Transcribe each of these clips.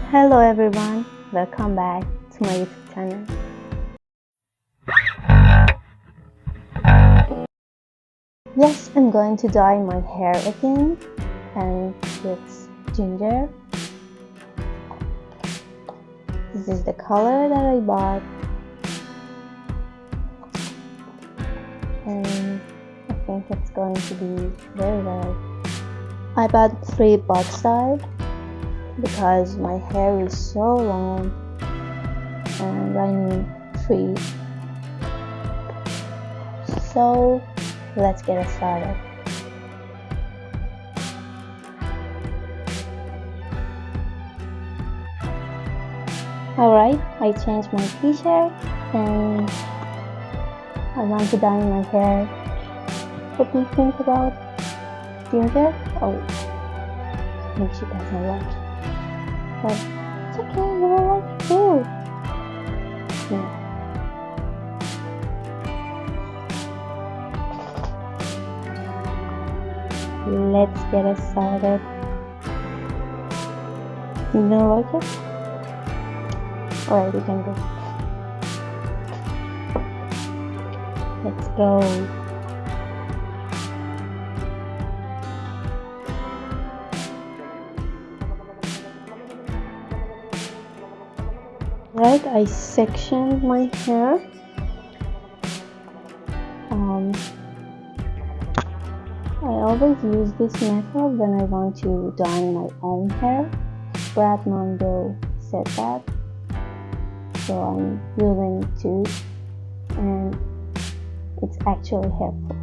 Hello everyone, welcome back to my YouTube channel. Yes, I'm going to dye my hair again, and it's ginger. This is the color that I bought, and I think it's going to be very well. I bought 3 box dyes because my hair is so long and I need 3. So let's get started. Alright, I changed my t-shirt and I want to dye my hair. What do you think about ginger? Oh, I think she doesn't like it. But it's okay, you will like it too. Yeah. Let's get it started. You don't like it? Alright, we can go. Let's go. Right, I sectioned my hair. I always use this method when I want to dye my own hair. Brad Mondo said that, so I'm using it too, and it's actually helpful.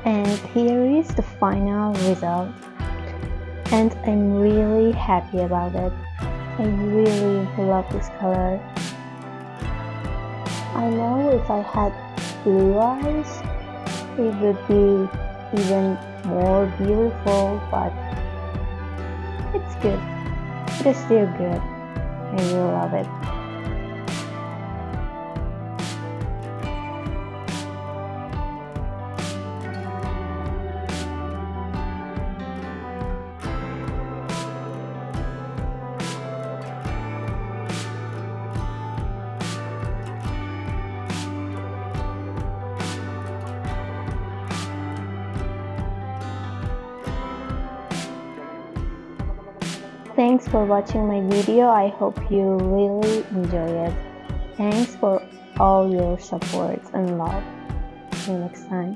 And here is the final result, and I'm really happy about it. I really love this color. I know if I had blue eyes it would be even more beautiful, but it's good. It is still good. I really love it. Thanks for watching my video. I hope you really enjoy it. Thanks for all your support and love. See you next time.